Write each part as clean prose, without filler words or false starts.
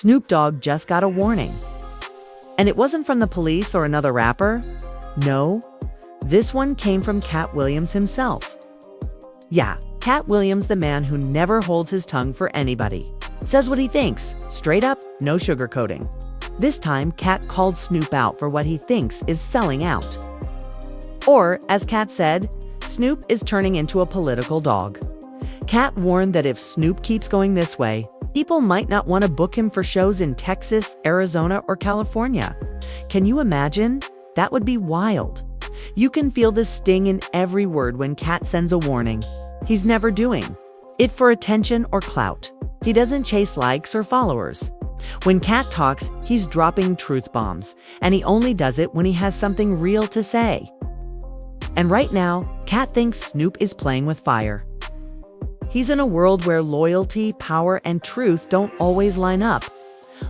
Snoop Dogg just got a warning. And it wasn't from the police or another rapper. No, this one came from Katt Williams himself. Yeah, Katt Williams, the man who never holds his tongue for anybody. Says what he thinks, straight up, no sugarcoating. This time, Katt called Snoop out for what he thinks is selling out. Or, as Katt said, Snoop is turning into a political dog. Katt warned that if Snoop keeps going this way, people might not want to book him for shows in Texas, Arizona, or California. Can you imagine? That would be wild. You can feel the sting in every word when Katt sends a warning. He's never doing it for attention or clout. He doesn't chase likes or followers. When Katt talks, he's dropping truth bombs, and he only does it when he has something real to say. And right now, Katt thinks Snoop is playing with fire. He's in a world where loyalty, power, and truth don't always line up.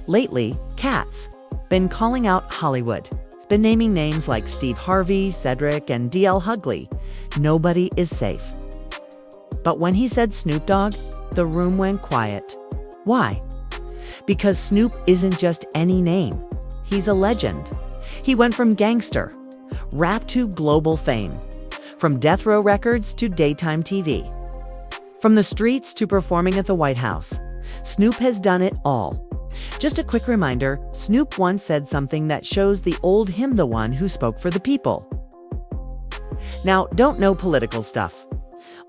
Lately, Katt's been calling out Hollywood. He's been naming names like Steve Harvey, Cedric, and D.L. Hughley. Nobody is safe. But when he said Snoop Dogg, the room went quiet. Why? Because Snoop isn't just any name. He's a legend. He went from gangster, rap to global fame, from death row records to daytime TV. From the streets to performing at the White House, Snoop has done it all. Just a quick reminder, Snoop once said something that shows the old him, the one who spoke for the people. Now, don't know political stuff.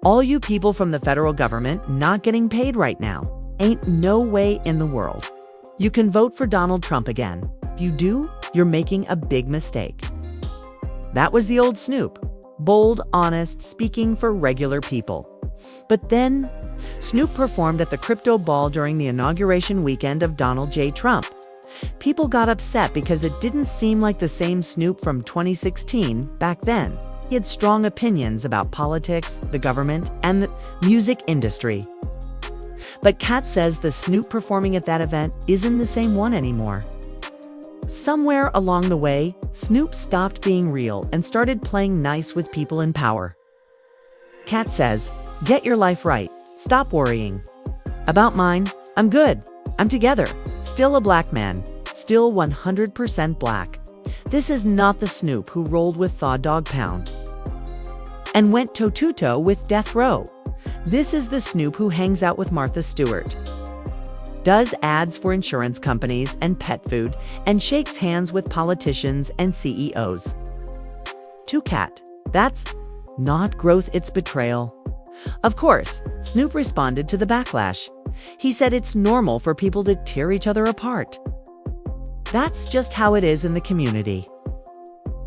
All you people from the federal government not getting paid right now, ain't no way in the world. You can vote for Donald Trump again. If you do, you're making a big mistake. That was the old Snoop. Bold, honest, speaking for regular people. But then, Snoop performed at the crypto ball during the inauguration weekend of Donald J. Trump. People got upset because it didn't seem like the same Snoop from 2016 back then. He had strong opinions about politics, the government, and the music industry. But Katt says the Snoop performing at that event isn't the same one anymore. Somewhere along the way, Snoop stopped being real and started playing nice with people in power. Katt says, "Get your life right. Stop worrying. About mine, I'm good. I'm together. Still a black man. Still 100% black. This is not the Snoop who rolled with Thaw Dog Pound and went toe-to-toe with Death Row. This is the Snoop who hangs out with Martha Stewart, does ads for insurance companies and pet food, and shakes hands with politicians and CEOs." To Katt, that's not growth, it's betrayal. Of course, Snoop responded to the backlash. He said it's normal for people to tear each other apart. That's just how it is in the community.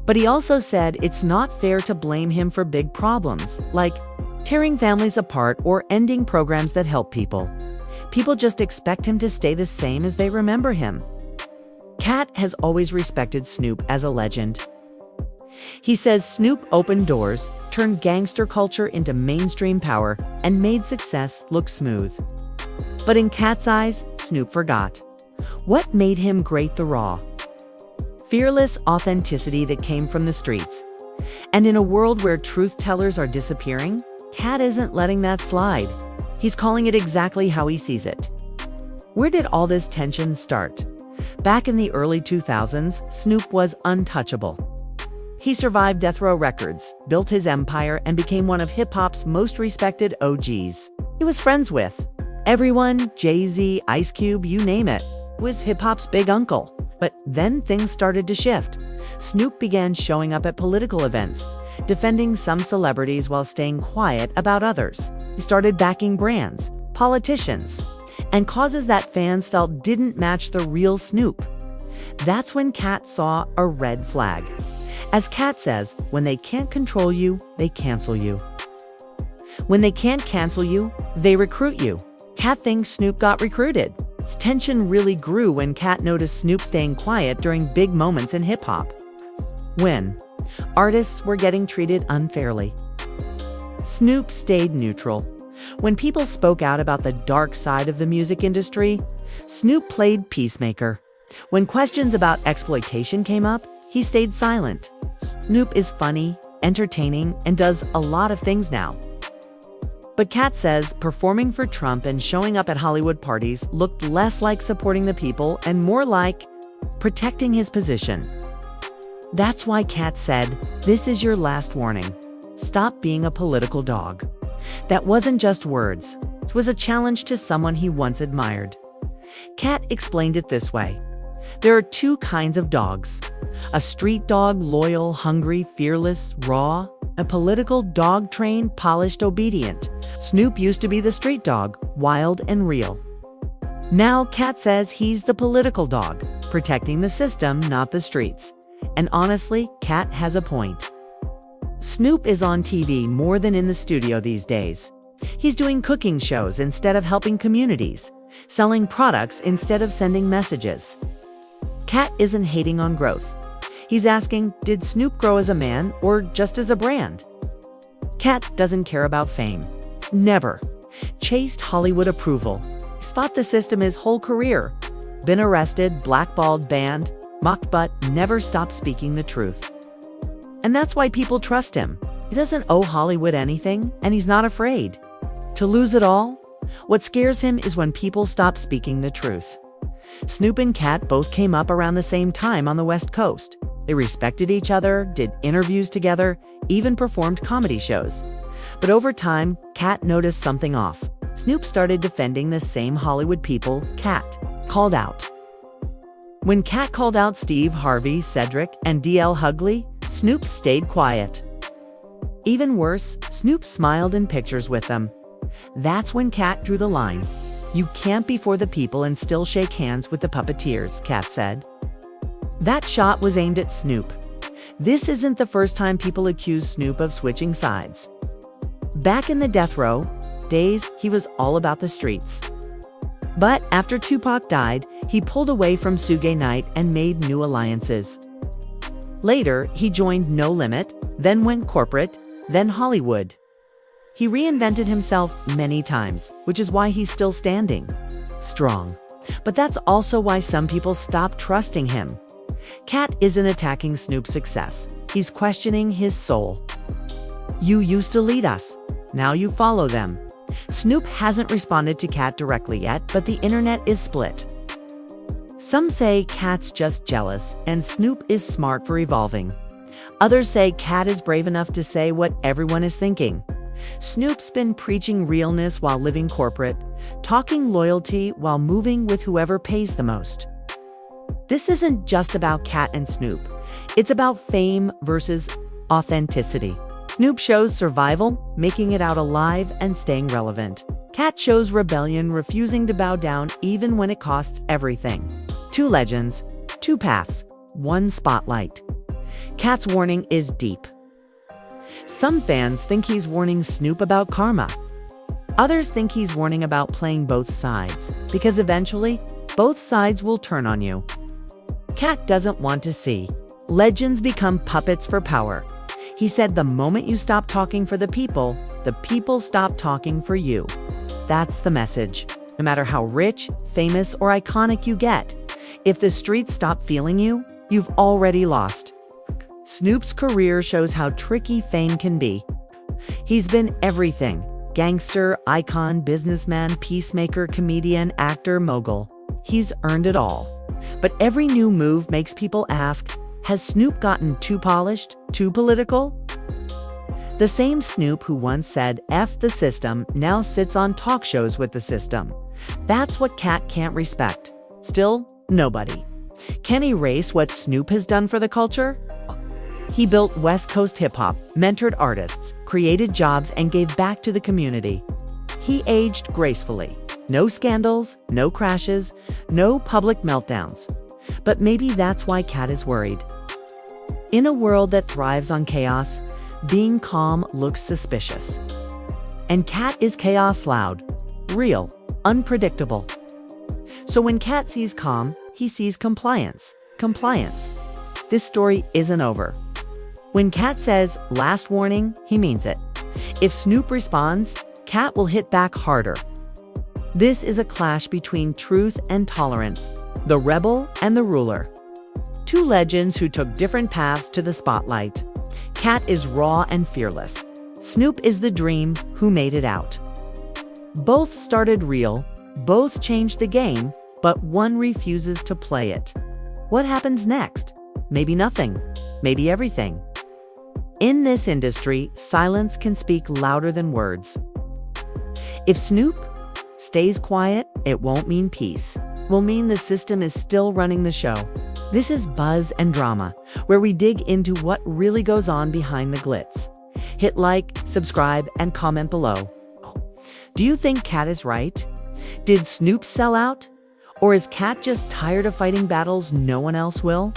But he also said it's not fair to blame him for big problems, like tearing families apart or ending programs that help people. People just expect him to stay the same as they remember him. Katt has always respected Snoop as a legend. He says Snoop opened doors, turned gangster culture into mainstream power, and made success look smooth. But in Katt's eyes, Snoop forgot. What made him great? The raw, fearless authenticity that came from the streets. And in a world where truth tellers are disappearing, Katt isn't letting that slide. He's calling it exactly how he sees it. Where did all this tension start? Back in the early 2000s, Snoop was untouchable. He survived death row records, built his empire, and became one of hip-hop's most respected OGs. He was friends with everyone, Jay-Z, Ice Cube, you name it. Was hip-hop's big uncle. But then things started to shift. Snoop began showing up at political events, defending some celebrities while staying quiet about others. He started backing brands, politicians, and causes that fans felt didn't match the real Snoop. That's when Katt saw a red flag. As Katt says, when they can't control you, they cancel you. When they can't cancel you, they recruit you. Katt thinks Snoop got recruited. Tension really grew when Katt noticed Snoop staying quiet during big moments in hip-hop, when artists were getting treated unfairly. Snoop stayed neutral. When people spoke out about the dark side of the music industry, Snoop played peacemaker. When questions about exploitation came up, he stayed silent. Snoop is funny, entertaining, and does a lot of things now. But Katt says performing for Trump and showing up at Hollywood parties looked less like supporting the people and more like protecting his position. That's why Katt said, "This is your last warning. Stop being a political dog." That wasn't just words. It was a challenge to someone he once admired. Katt explained it this way. There are two kinds of dogs. A street dog, loyal, hungry, fearless, raw. A political dog, trained, polished, obedient. Snoop used to be the street dog, wild and real. Now Katt says he's the political dog, protecting the system, not the streets. And honestly, Katt has a point. Snoop is on TV more than in the studio these days. He's doing cooking shows instead of helping communities, selling products instead of sending messages. Katt isn't hating on growth. He's asking, did Snoop grow as a man or just as a brand? Katt doesn't care about fame. Never. Chased Hollywood approval. He's fought the system his whole career. Been arrested, blackballed, banned, mocked, but never stopped speaking the truth. And that's why people trust him. He doesn't owe Hollywood anything, and he's not afraid to lose it all. What scares him is when people stop speaking the truth. Snoop and Katt both came up around the same time on the West Coast. They respected each other, did interviews together, even performed comedy shows. But over time, Katt noticed something off. Snoop started defending the same Hollywood people Katt called out. When Katt called out Steve Harvey, Cedric, and D.L. Hughley, Snoop stayed quiet. Even worse, Snoop smiled in pictures with them. That's when Katt drew the line. You can't be for the people and still shake hands with the puppeteers, Katt said. That shot was aimed at Snoop. This isn't the first time people accuse Snoop of switching sides. Back in the death row days, he was all about the streets. But after Tupac died, he pulled away from Suge Knight and made new alliances. Later, he joined No Limit, then went corporate, then Hollywood. He reinvented himself many times, which is why he's still standing strong. But that's also why some people stop trusting him. Katt isn't attacking Snoop's success. He's questioning his soul. You used to lead us. Now you follow them. Snoop hasn't responded to Katt directly yet, but the internet is split. Some say Katt's just jealous and Snoop is smart for evolving. Others say Katt is brave enough to say what everyone is thinking. Snoop's been preaching realness while living corporate, talking loyalty while moving with whoever pays the most. This isn't just about Katt and Snoop. It's about fame versus authenticity. Snoop shows survival, making it out alive and staying relevant. Katt shows rebellion, refusing to bow down even when it costs everything. Two legends, two paths, one spotlight. Katt's warning is deep. Some fans think he's warning Snoop about karma. Others think he's warning about playing both sides, because eventually, both sides will turn on you. Katt doesn't want to see legends become puppets for power. He said the moment you stop talking for the people stop talking for you. That's the message. No matter how rich, famous, or iconic you get, if the streets stop feeling you, you've already lost. Snoop's career shows how tricky fame can be. He's been everything: gangster, icon, businessman, peacemaker, comedian, actor, mogul. He's earned it all. But every new move makes people ask, has Snoop gotten too polished, too political? The same Snoop who once said, "F the system," now sits on talk shows with the system. That's what Katt can't respect. Still, nobody can erase what Snoop has done for the culture. He built West Coast hip-hop, mentored artists, created jobs, and gave back to the community. He aged gracefully. No scandals, no crashes, no public meltdowns. But maybe that's why Katt is worried. In a world that thrives on chaos, being calm looks suspicious. And Katt is chaos loud, real, unpredictable. So when Katt sees calm, he sees compliance. Compliance. This story isn't over. When Katt says, "last warning," he means it. If Snoop responds, Katt will hit back harder. This is a clash between truth and tolerance, the rebel and the ruler. Two legends who took different paths to the spotlight. Katt is raw and fearless. Snoop is the dream who made it out. Both started real, both changed the game, but one refuses to play it. What happens next? Maybe nothing, maybe everything. In this industry, silence can speak louder than words. If Snoop stays quiet, it won't mean peace. It will mean the system is still running the show. This is Buzz and Drama, where we dig into what really goes on behind the glitz. Hit like, subscribe, and comment below. Do you think Katt is right? Did Snoop sell out? Or is Katt just tired of fighting battles no one else will?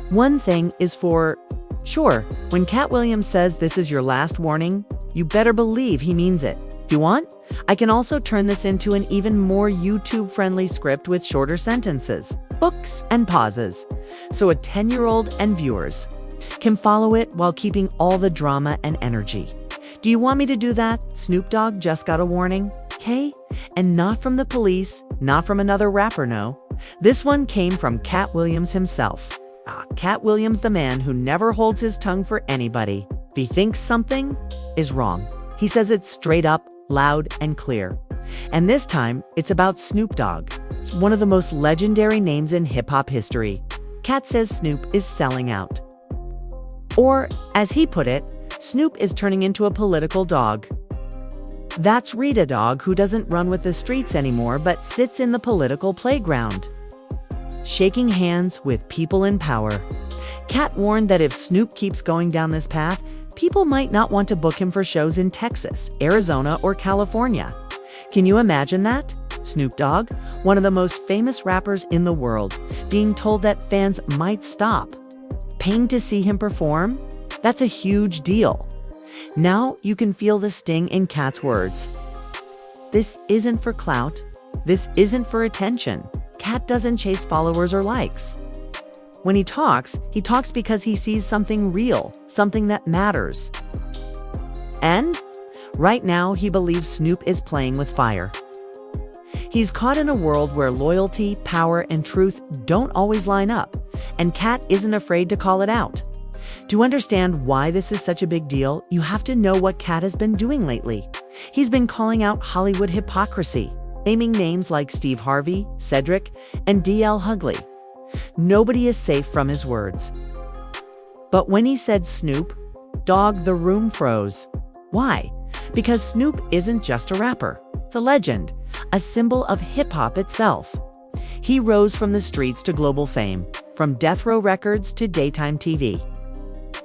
One thing is for sure, when Katt Williams says this is your last warning, you better believe he means it. If you want, I can also turn this into an even more YouTube-friendly script with shorter sentences, hooks, and pauses, so a 10-year-old and viewers can follow it while keeping all the drama and energy. Do you want me to do that? Snoop Dogg just got a warning, okay? And not from the police, not from another rapper, no. This one came from Katt Williams himself. Katt Williams, the man who never holds his tongue for anybody. If he thinks something is wrong, he says it straight up, loud and clear. And this time, it's about Snoop Dogg. It's one of the most legendary names in hip-hop history. Katt says Snoop is selling out. Or, as he put it, Snoop is turning into a political dog. That's Rita Dog, who doesn't run with the streets anymore but sits in the political playground, shaking hands with people in power. Katt warned that if Snoop keeps going down this path, people might not want to book him for shows in Texas, Arizona, or California. Can you imagine that? Snoop Dogg, one of the most famous rappers in the world, being told that fans might stop paying to see him perform? That's a huge deal. Now you can feel the sting in Katt's words. This isn't for clout. This isn't for attention. Katt doesn't chase followers or likes. When he talks because he sees something real, something that matters. And right now, he believes Snoop is playing with fire. He's caught in a world where loyalty, power, and truth don't always line up, and Katt isn't afraid to call it out. To understand why this is such a big deal, you have to know what Katt has been doing lately. He's been calling out Hollywood hypocrisy, naming names like Steve Harvey, Cedric, and D.L. Hughley. Nobody is safe from his words. But when he said Snoop Dogg, the room froze. Why? Because Snoop isn't just a rapper. It's a legend, a symbol of hip-hop itself. He rose from the streets to global fame, from Death Row Records to daytime TV.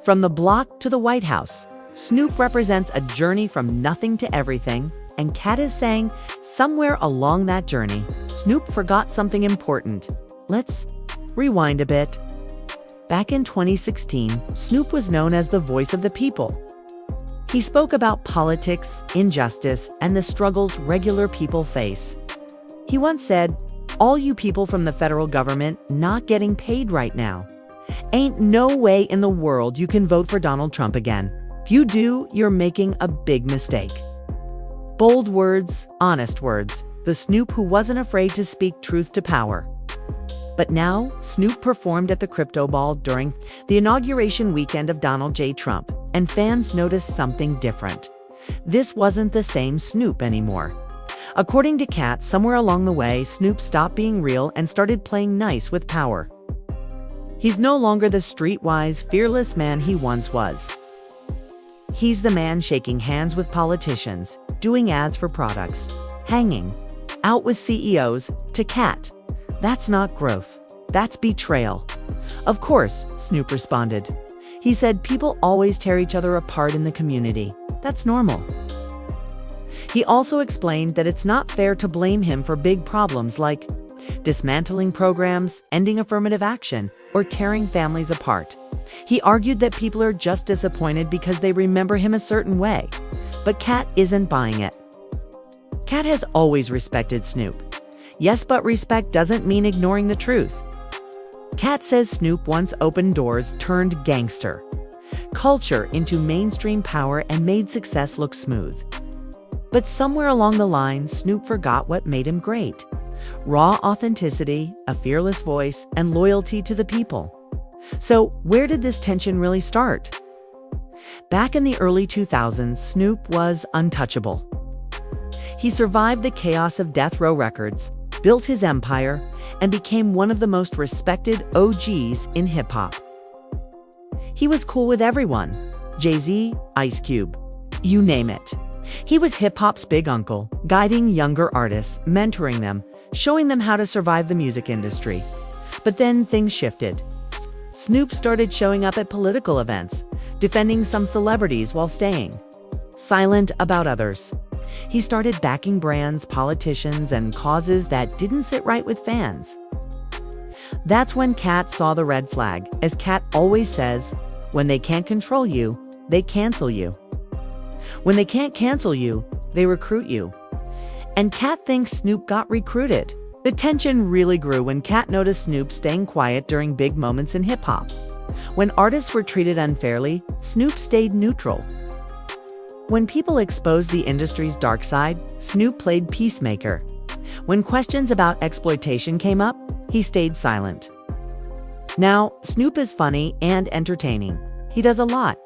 From the block to the White House, Snoop represents a journey from nothing to everything, and Katt is saying, somewhere along that journey, Snoop forgot something important. Let's rewind a bit. Back in 2016, Snoop was known as the voice of the people. He spoke about politics, injustice, and the struggles regular people face. He once said, "All you people from the federal government not getting paid right now. Ain't no way in the world you can vote for Donald Trump again. If you do, you're making a big mistake." Bold words, honest words, the Snoop who wasn't afraid to speak truth to power. But now, Snoop performed at the Crypto Ball during the inauguration weekend of Donald J. Trump, and fans noticed something different. This wasn't the same Snoop anymore. According to Katt, somewhere along the way, Snoop stopped being real and started playing nice with power. He's no longer the streetwise, fearless man he once was. He's the man shaking hands with politicians, doing ads for products, hanging out with CEOs. To Katt, that's not growth, that's betrayal. Of course, Snoop responded. He said people always tear each other apart in the community. That's normal. He also explained that it's not fair to blame him for big problems like dismantling programs, ending affirmative action, or tearing families apart. He argued that people are just disappointed because they remember him a certain way. But Katt isn't buying it. Katt has always respected Snoop. Yes, but respect doesn't mean ignoring the truth. Katt says Snoop once opened doors, turned gangster culture into mainstream power, and made success look smooth. But somewhere along the line, Snoop forgot what made him great. Raw authenticity, a fearless voice, and loyalty to the people. So, where did this tension really start? Back in the early 2000s, Snoop was untouchable. He survived the chaos of Death Row Records, built his empire, and became one of the most respected OGs in hip-hop. He was cool with everyone. Jay-Z, Ice Cube, you name it. He was hip-hop's big uncle, guiding younger artists, mentoring them, showing them how to survive the music industry. But then things shifted. Snoop started showing up at political events, defending some celebrities while staying silent about others. He started backing brands, politicians, and causes that didn't sit right with fans. That's when Katt saw the red flag. As Katt always says, when they can't control you, they cancel you. When they can't cancel you, they recruit you. And Katt thinks Snoop got recruited. The tension really grew when Katt noticed Snoop staying quiet during big moments in hip-hop. When artists were treated unfairly, Snoop stayed neutral. When people exposed the industry's dark side, Snoop played peacemaker. When questions about exploitation came up, he stayed silent. Now, Snoop is funny and entertaining. He does a lot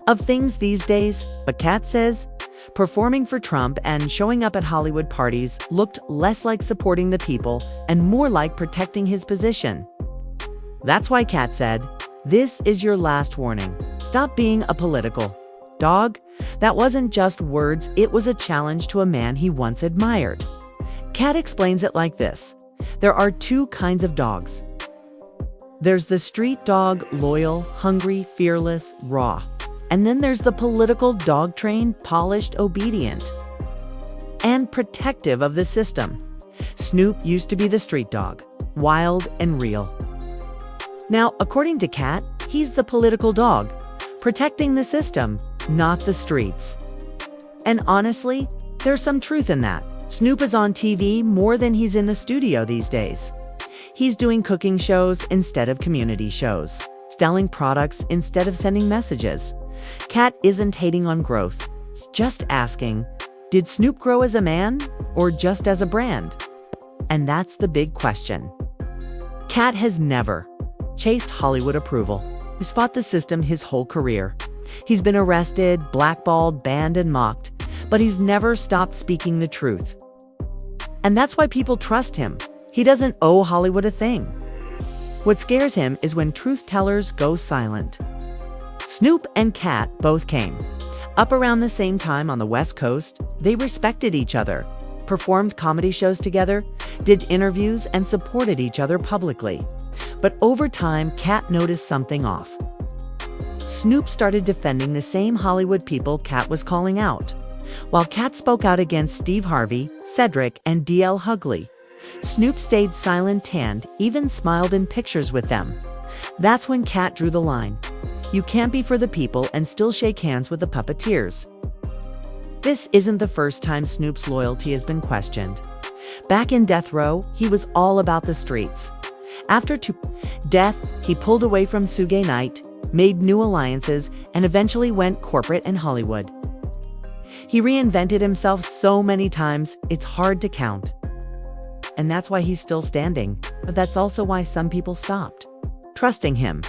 of things these days, but Katt says performing for Trump and showing up at Hollywood parties looked less like supporting the people and more like protecting his position. That's why Katt said, "This is your last warning. Stop being a political dog." That wasn't just words, it was a challenge to a man he once admired. Katt explains it like this: there are two kinds of dogs. There's the street dog, loyal, hungry, fearless, raw. And then there's the political dog, trained, polished, obedient, and protective of the system. Snoop used to be the street dog, wild and real. Now, according to Katt, he's the political dog, protecting the system, not the streets. And honestly, there's some truth in that. Snoop is on TV more than he's in the studio these days. He's doing cooking shows instead of community shows, selling products instead of sending messages. Katt isn't hating on growth, it's just asking, did Snoop grow as a man or just as a brand? And that's the big question. Katt has never chased Hollywood approval. He's fought the system his whole career. He's been arrested, blackballed, banned, and mocked, but he's never stopped speaking the truth. And that's why people trust him. He doesn't owe Hollywood a thing. What scares him is when truth tellers go silent. Snoop and Katt both came up around the same time on the West Coast. They respected each other, performed comedy shows together, did interviews, and supported each other publicly. But over time, Katt noticed something off. Snoop started defending the same Hollywood people Katt was calling out. While Katt spoke out against Steve Harvey, Cedric, and D.L. Hughley, Snoop stayed silent and even smiled in pictures with them. That's when Katt drew the line. You can't be for the people and still shake hands with the puppeteers. This isn't the first time Snoop's loyalty has been questioned. Back in Death Row, he was all about the streets. After death, he pulled away from Suge Knight, made new alliances, and eventually went corporate and Hollywood. He reinvented himself so many times, it's hard to count. And that's why he's still standing, but that's also why some people stopped trusting him.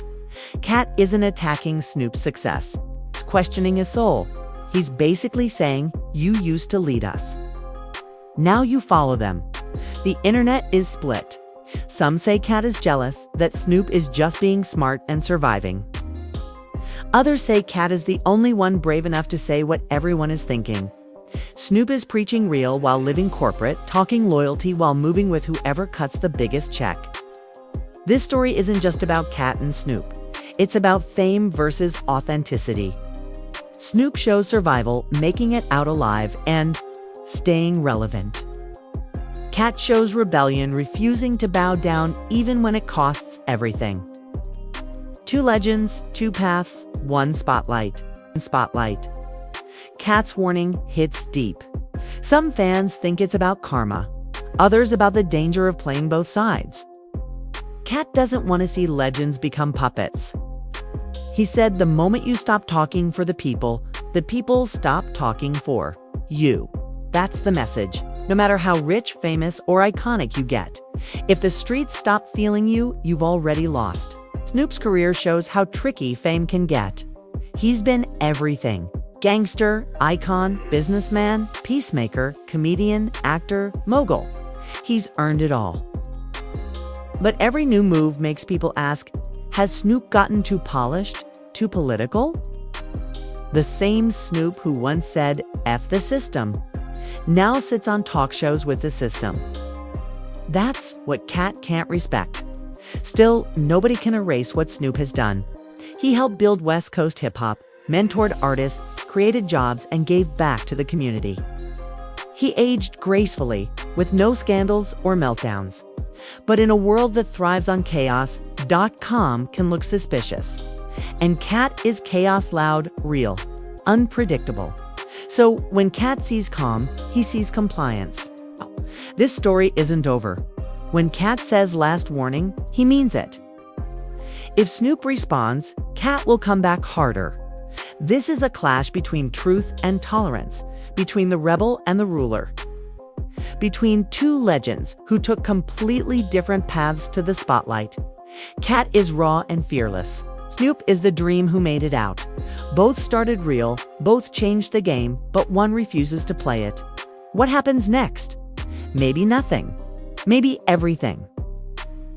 Katt isn't attacking Snoop's success. He's questioning his soul. He's basically saying, you used to lead us. Now you follow them. The internet is split. Some say Katt is jealous, that Snoop is just being smart and surviving. Others say Katt is the only one brave enough to say what everyone is thinking. Snoop is preaching real while living corporate, talking loyalty while moving with whoever cuts the biggest check. This story isn't just about Katt and Snoop. It's about fame versus authenticity. Snoop shows survival, making it out alive, and staying relevant. Katt shows rebellion, refusing to bow down even when it costs everything. Two legends, two paths, one spotlight. Katt's warning hits deep. Some fans think it's about karma, others about the danger of playing both sides. Katt doesn't want to see legends become puppets. He said the moment you stop talking for the people stop talking for you. That's the message. No matter how rich, famous, or iconic you get, if the streets stop feeling you, you've already lost. Snoop's career shows how tricky fame can get. He's been everything. Gangster, icon, businessman, peacemaker, comedian, actor, mogul. He's earned it all. But every new move makes people ask, has Snoop gotten too polished, too political? The same Snoop who once said, "F the system," now sits on talk shows with the system. That's what Katt can't respect. Still, nobody can erase what Snoop has done. He helped build West Coast hip-hop, mentored artists, created jobs, and gave back to the community. He aged gracefully, with no scandals or meltdowns. But in a world that thrives on chaos, .com can look suspicious. And Katt is chaos loud, real, unpredictable. So when Katt sees calm, he sees compliance. This story isn't over. When Katt says last warning, he means it. If Snoop responds, Katt will come back harder. This is a clash between truth and tolerance, between the rebel and the ruler, between two legends who took completely different paths to the spotlight. Katt is raw and fearless. Snoop is the dream who made it out. Both started real, both changed the game, but one refuses to play it. What happens next? Maybe nothing. Maybe everything.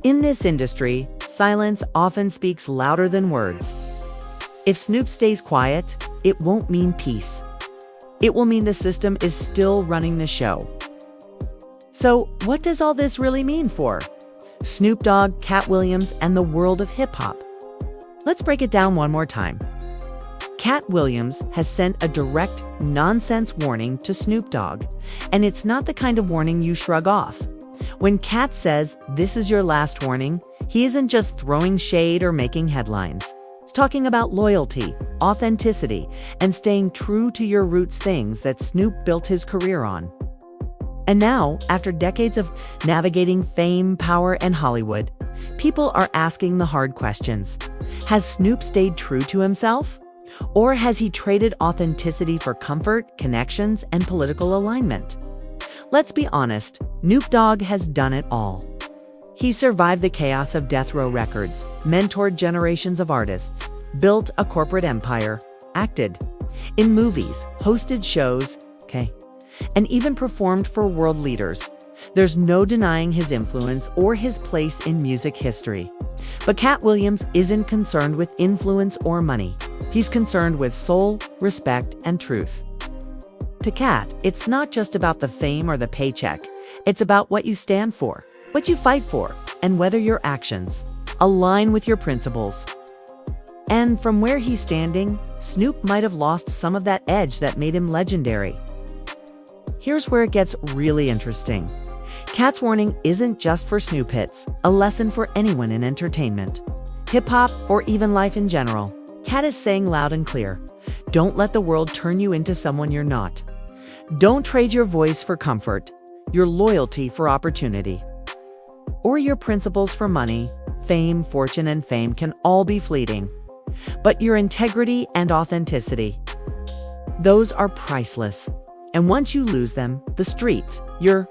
In this industry, silence often speaks louder than words. If Snoop stays quiet, it won't mean peace. It will mean the system is still running the show. So, what does all this really mean for Snoop Dogg, Katt Williams, and the world of hip-hop? Let's break it down one more time. Katt Williams has sent a direct, nonsense warning to Snoop Dogg, and it's not the kind of warning you shrug off. When Katt says, "This is your last warning," he isn't just throwing shade or making headlines. He's talking about loyalty, authenticity, and staying true to your roots, things that Snoop built his career on. And now, after decades of navigating fame, power, and Hollywood, people are asking the hard questions. Has Snoop stayed true to himself? Or has he traded authenticity for comfort, connections, and political alignment? Let's be honest, Snoop Dogg has done it all. He survived the chaos of Death Row Records, mentored generations of artists, built a corporate empire, acted in movies, hosted shows, and even performed for world leaders. There's no denying his influence or his place in music history. But Katt Williams isn't concerned with influence or money. He's concerned with soul, respect, and truth. To Katt, it's not just about the fame or the paycheck. It's about what you stand for, what you fight for, and whether your actions align with your principles. And from where he's standing, Snoop might have lost some of that edge that made him legendary. Here's where it gets really interesting. Katt's warning isn't just for Snoop hits, a lesson for anyone in entertainment, hip-hop, or even life in general. Katt is saying loud and clear, don't let the world turn you into someone you're not. Don't trade your voice for comfort, your loyalty for opportunity, or your principles for money. Fame, fortune, and fame can all be fleeting, but your integrity and authenticity, those are priceless. And once you lose them, the streets, your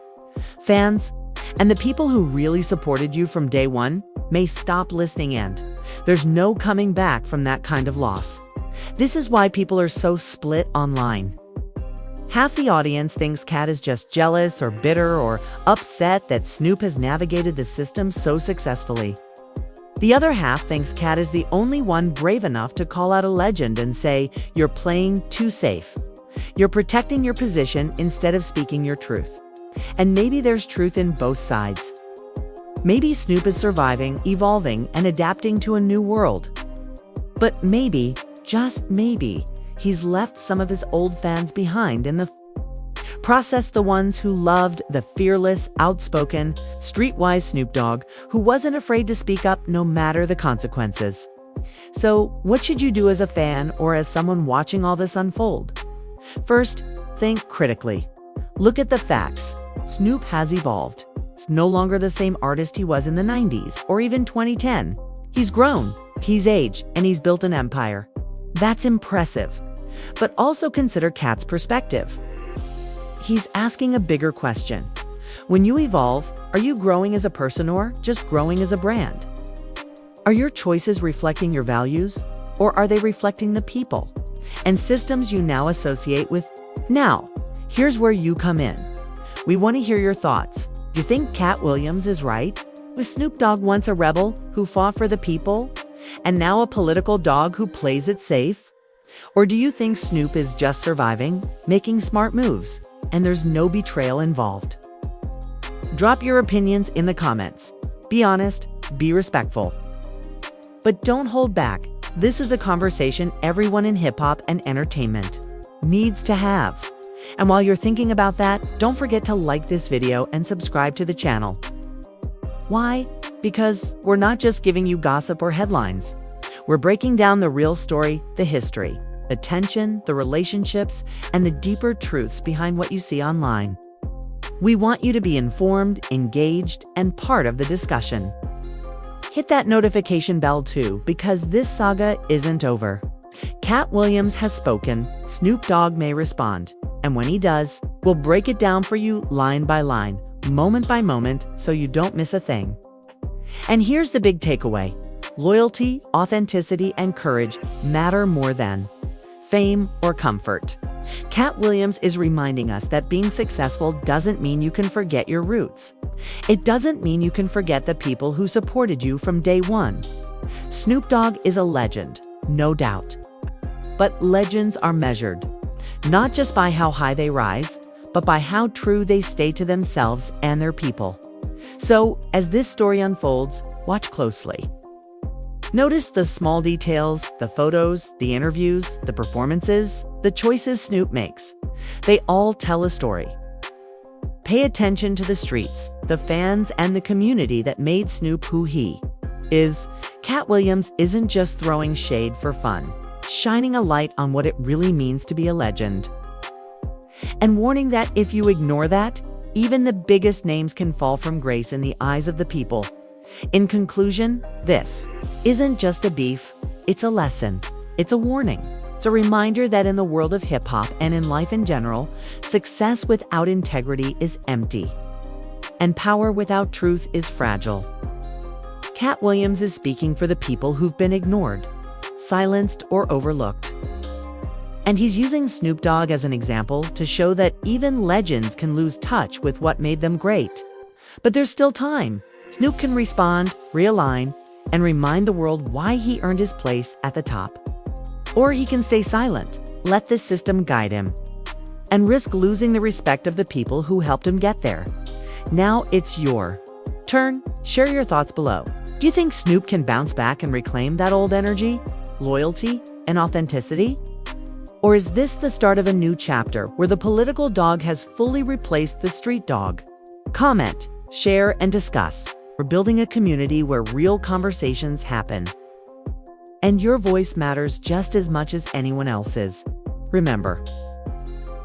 fans, and the people who really supported you from day one may stop listening, and there's no coming back from that kind of loss. This is why people are so split online. Half the audience thinks Katt is just jealous or bitter or upset that Snoop has navigated the system so successfully. The other half thinks Katt is the only one brave enough to call out a legend and say, "You're playing too safe. You're protecting your position instead of speaking your truth." And maybe there's truth in both sides. Maybe Snoop is surviving, evolving, and adapting to a new world. But maybe, just maybe, he's left some of his old fans behind in the process, the ones who loved the fearless, outspoken, streetwise Snoop Dogg, who wasn't afraid to speak up no matter the consequences. So, what should you do as a fan or as someone watching all this unfold? First, think critically. Look at the facts. Snoop has evolved. He's no longer the same artist he was in the 90s or even 2010. He's grown, he's aged, and he's built an empire. That's impressive. But also consider Katt's perspective. He's asking a bigger question. When you evolve, are you growing as a person or just growing as a brand? Are your choices reflecting your values, or are they reflecting the people, and systems you now associate with. Now, here's where you come in. We want to hear your thoughts. Do you think Katt Williams is right? Was Snoop Dogg once a rebel who fought for the people, and now a political dog who plays it safe? Or do you think Snoop is just surviving, making smart moves, and there's no betrayal involved? Drop your opinions in the comments. Be honest, be respectful. But don't hold back. This is a conversation everyone in hip-hop and entertainment needs to have. And while you're thinking about that, don't forget to like this video and subscribe to the channel. Why? Because we're not just giving you gossip or headlines. We're breaking down the real story, the history, the tension, the relationships, and the deeper truths behind what you see online. We want you to be informed, engaged, and part of the discussion. Hit that notification bell too, because this saga isn't over. Katt Williams has spoken, Snoop Dogg may respond, and when he does, we'll break it down for you line by line, moment by moment, so you don't miss a thing. And here's the big takeaway. Loyalty, authenticity, and courage matter more than fame or comfort. Katt Williams is reminding us that being successful doesn't mean you can forget your roots. It doesn't mean you can forget the people who supported you from day one. Snoop Dogg is a legend, no doubt. But legends are measured, not just by how high they rise, but by how true they stay to themselves and their people. So, as this story unfolds, watch closely. Notice the small details, the photos, the interviews, the performances, the choices Snoop makes. They all tell a story. Pay attention to the streets, the fans, and the community that made Snoop who he is. Katt Williams isn't just throwing shade for fun, shining a light on what it really means to be a legend. And warning that if you ignore that, even the biggest names can fall from grace in the eyes of the people. In conclusion, this isn't just a beef, it's a lesson, it's a warning. It's a reminder that in the world of hip-hop and in life in general, success without integrity is empty, and power without truth is fragile. Katt Williams is speaking for the people who've been ignored, silenced, or overlooked. And he's using Snoop Dogg as an example to show that even legends can lose touch with what made them great. But there's still time. Snoop can respond, realign, and remind the world why he earned his place at the top. Or he can stay silent, let the system guide him, and risk losing the respect of the people who helped him get there. Now it's your turn. Share your thoughts below. Do you think Snoop can bounce back and reclaim that old energy, loyalty, and authenticity? Or is this the start of a new chapter where the political dog has fully replaced the street dog? Comment, share, and discuss. We're building a community where real conversations happen. And your voice matters just as much as anyone else's. Remember,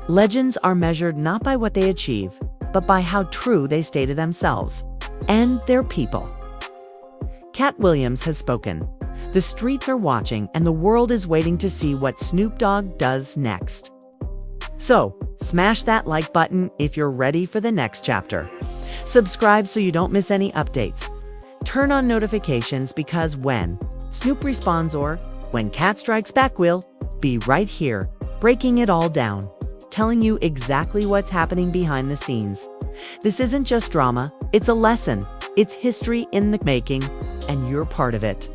legends are measured not by what they achieve, but by how true they stay to themselves and their people. Katt Williams has spoken. The streets are watching, and the world is waiting to see what Snoop Dogg does next. So, smash that like button if you're ready for the next chapter. Subscribe so you don't miss any updates. Turn on notifications because when Snoop responds or when Katt strikes back, we'll be right here, breaking it all down, telling you exactly what's happening behind the scenes. This isn't just drama, it's a lesson. It's history in the making, and you're part of it.